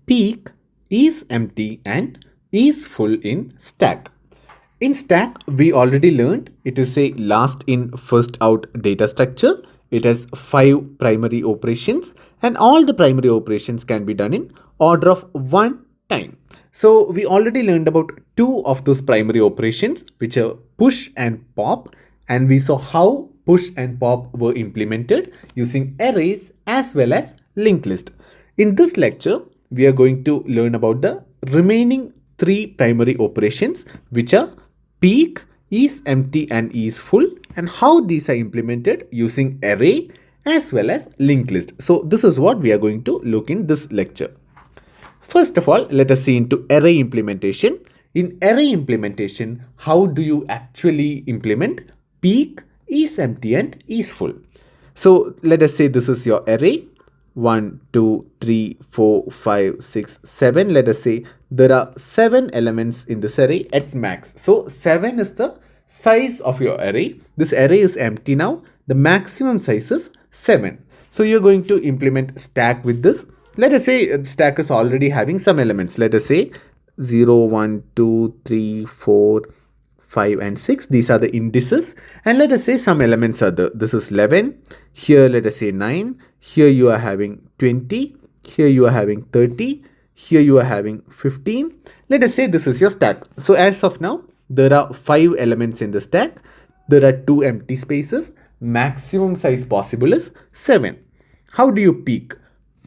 peak, is empty and is full in stack. In stack, we already learned it is a last in first out data structure. It has 5 primary operations and all the primary operations can be done in order of one time. So we already learned about 2 of those primary operations, which are push and pop, and we saw how push and pop were implemented using arrays as well as linked list. In this lecture, we are going to learn about the remaining 3 primary operations, which are peak, IsEmpty and IsFull, and how these are implemented using array as well as linked list. So this is what we are going to look in this lecture. First of all, let us see into array implementation. In array implementation, how do you actually implement peak, IsEmpty and IsFull? So let us say this is your array. 1, 2, 3, 4, 5, 6, 7. Let us say there are 7 elements in this array at max. So 7 is the size of your array. This array is empty now. The maximum size is 7. So you're going to implement stack with this. Let us say stack is already having some elements. Let us say 0, 1, 2, 3, 4, 5 and 6. These are the indices, and let us say some elements are the, this is 11, here let us say 9, here you are having 20, here you are having 30, here you are having 15. Let us say this is your stack. So as of now, there are 5 elements in the stack, there are 2 empty spaces, maximum size possible is 7. How do you peak?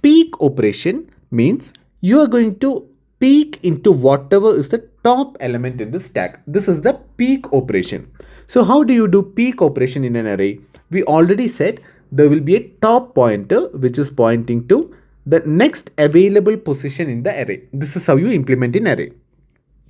Peak operation means you are going to peek into whatever is the top element in the stack. This is the peak operation. So how do you do peak operation in an array? We already said there will be a top pointer which is pointing to the next available position in the array. This is how you implement in array.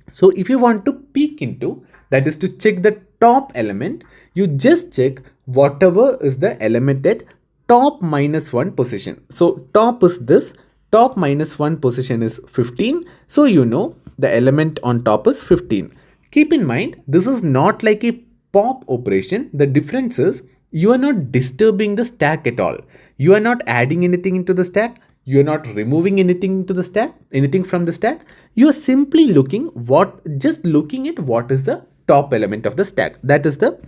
So if you want to peek into, that is to check the top element, you just check whatever is the element at top minus 1 position. So top is this, top minus 1 position is 15. So you know the element on top is 15. Keep in mind, this is not like a pop operation. The difference is you are not disturbing the stack at all. You are not adding anything into the stack. You are not removing anything into the stack, anything from the stack. You are simply looking at what is the top element of the stack. That is the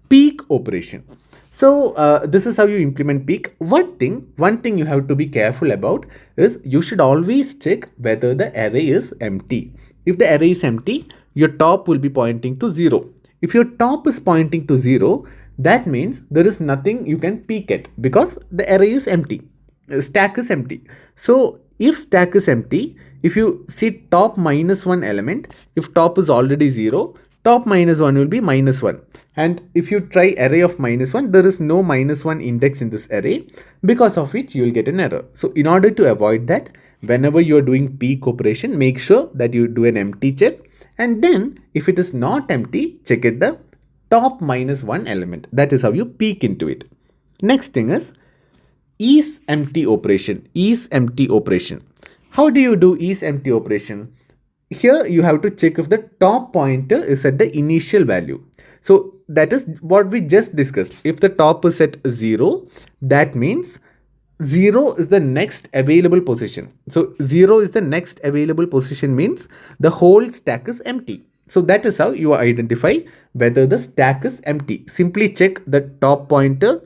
peak operation. So this is how you implement peak. One thing you have to be careful about is you should always check whether the array is empty. If the array is empty, your top will be pointing to 0. If your top is pointing to 0, that means there is nothing you can peek at because the array is empty. Stack is empty. So if stack is empty, if you see top minus 1 element, if top is already 0, top minus 1 will be minus 1. And if you try array of minus 1, there is no minus 1 index in this array, because of which you will get an error. So in order to avoid that, whenever you are doing peek operation, make sure that you do an empty check. And then if it is not empty, check at the top minus 1 element. That is how you peek into it. Next thing is IsEmpty operation. IsEmpty operation. How do you do IsEmpty operation? Here you have to check if the top pointer is at the initial value. So that is what we just discussed. If the top is at 0, that means 0 is the next available position. So 0 is the next available position means the whole stack is empty. So that is how you identify whether the stack is empty. Simply check the top pointer.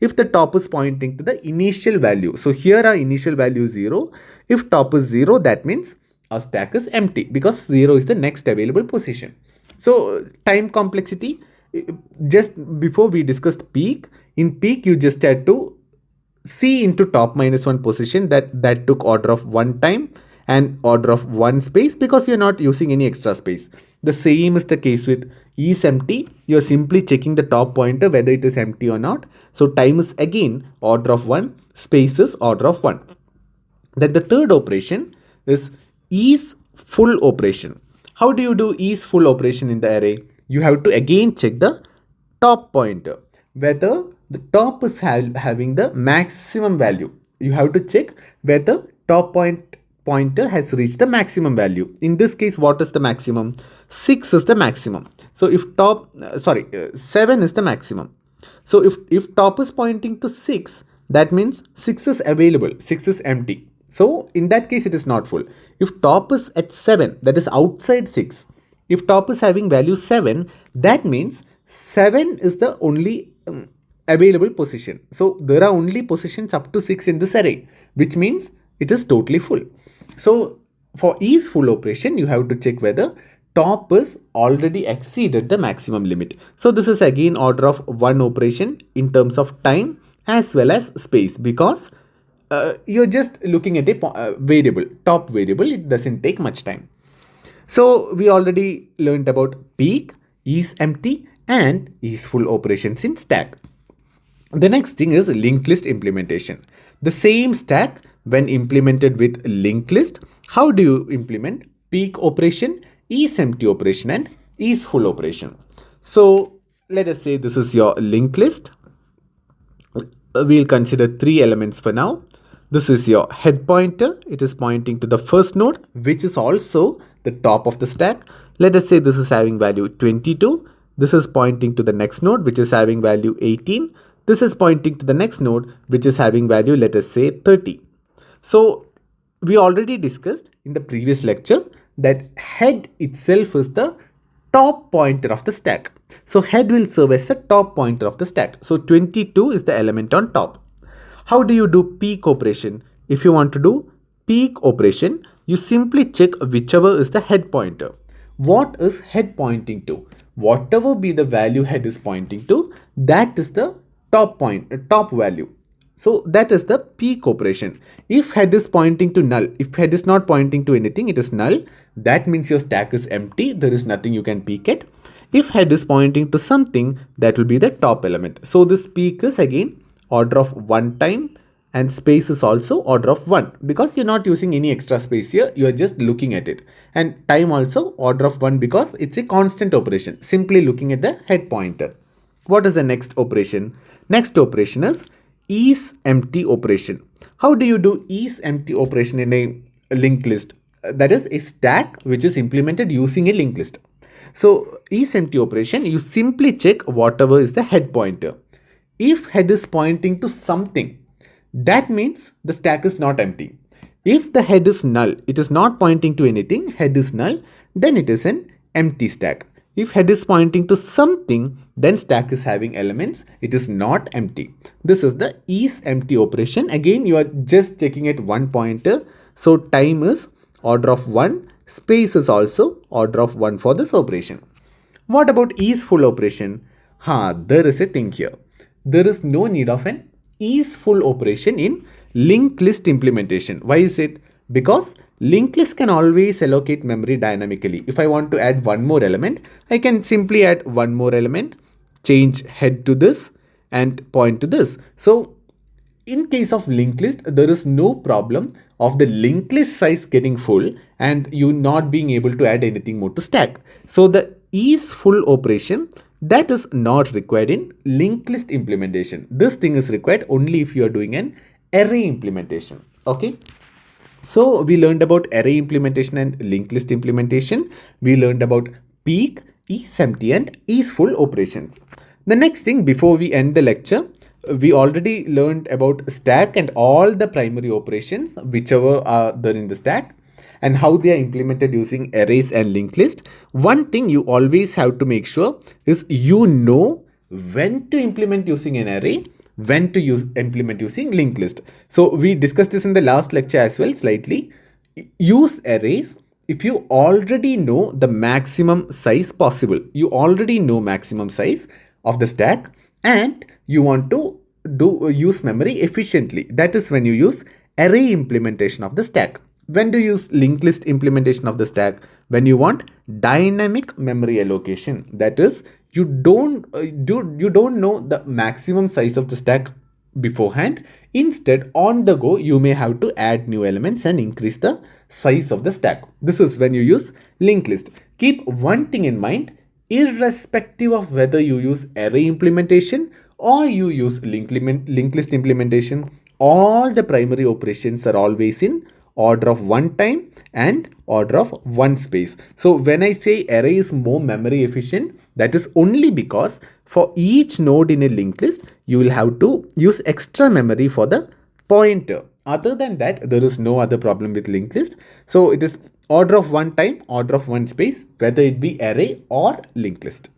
If the top is pointing to the initial value. So here our initial value is 0. If top is 0, that means our stack is empty because 0 is the next available position. So time complexity, just before we discussed peak, in peak you just had to see into top minus 1 position that took order of 1 time and order of 1 space because you're not using any extra space. The same is the case with IsEmpty. You're simply checking the top pointer whether it is empty or not. So time is again order of 1, space is order of 1. Then the third operation is IsFull operation. How do you do IsFull operation in the array? You have to again check the top pointer, whether the top is having the maximum value. You have to check whether top pointer has reached the maximum value. In this case, what is the maximum? 6 is the maximum. So if 7 is the maximum. So if top is pointing to 6, that means 6 is available, 6 is empty. So in that case, it is not full. If top is at 7, that is outside 6. If top is having value 7, that means 7 is the only available position. So there are only positions up to 6 in this array, which means it is totally full. So for each full operation, you have to check whether top is already exceeded the maximum limit. So this is again order of 1 operation in terms of time as well as space, because you're just looking at a variable, top variable. It doesn't take much time. So we already learned about peak, IsEmpty and IsFull operations in stack. The next thing is linked list implementation. The same stack when implemented with linked list. How do you implement peak operation, IsEmpty operation and IsFull operation? So let us say this is your linked list. We'll consider 3 elements for now. This is your head pointer. It is pointing to the first node, which is also the top of the stack. Let us say this is having value 22. This is pointing to the next node, which is having value 18. This is pointing to the next node, which is having value, let us say 30. So we already discussed in the previous lecture that head itself is the top pointer of the stack. So head will serve as the top pointer of the stack. So 22 is the element on top. How do you do peak operation? If you want to do peak operation, you simply check whichever is the head pointer. What is head pointing to? Whatever be the value head is pointing to, that is the top value. So that is the peak operation. If head is pointing to null, if head is not pointing to anything, it is null. That means your stack is empty. There is nothing you can peek at. If head is pointing to something, that will be the top element. So this peak is again order of 1 time, and space is also order of 1, because you're not using any extra space here. You're just looking at it. And time also order of 1, because it's a constant operation, simply looking at the head pointer. What is the next operation? Next operation is IsEmpty operation. How do you do IsEmpty operation in a linked list? That is a stack which is implemented using a linked list. So IsEmpty operation, you simply check whatever is the head pointer. If head is pointing to something, that means the stack is not empty. If the head is null, it is not pointing to anything, head is null, then it is an empty stack. If head is pointing to something, then stack is having elements, it is not empty. This is the IsEmpty operation. Again, you are just checking at 1 pointer. So time is order of 1, space is also order of 1 for this operation. What about IsFull operation? There is a thing here. There is no need of an IsFull operation in linked list implementation. Why is it? Because linked list can always allocate memory dynamically. If I want to add one more element, I can simply add one more element, change head to this and point to this. So in case of linked list, there is no problem of the linked list size getting full and you not being able to add anything more to stack. So the IsFull operation, that is not required in linked list implementation. This thing is required only if you are doing an array implementation. Okay. So we learned about array implementation and linked list implementation. We learned about peak, IsEmpty and IsFull operations. The next thing before we end the lecture, we already learned about stack and all the primary operations whichever are there in the stack, and how they are implemented using arrays and linked list. One thing you always have to make sure is you know when to implement using an array, when to implement using linked list. So we discussed this in the last lecture as well slightly. Use arrays if you already know the maximum size possible. You already know maximum size of the stack and you want to use memory efficiently. That is when you use array implementation of the stack. When do you use linked list implementation of the stack? When you want dynamic memory allocation. That is, you don't know the maximum size of the stack beforehand. Instead, on the go, you may have to add new elements and increase the size of the stack. This is when you use linked list. Keep one thing in mind, irrespective of whether you use array implementation or you use linked list implementation, all the primary operations are always in order of 1 time and order of 1 space. So when I say array is more memory efficient, that is only because for each node in a linked list, you will have to use extra memory for the pointer. Other than that, there is no other problem with linked list. So it is order of one time, order of one space, whether it be array or linked list.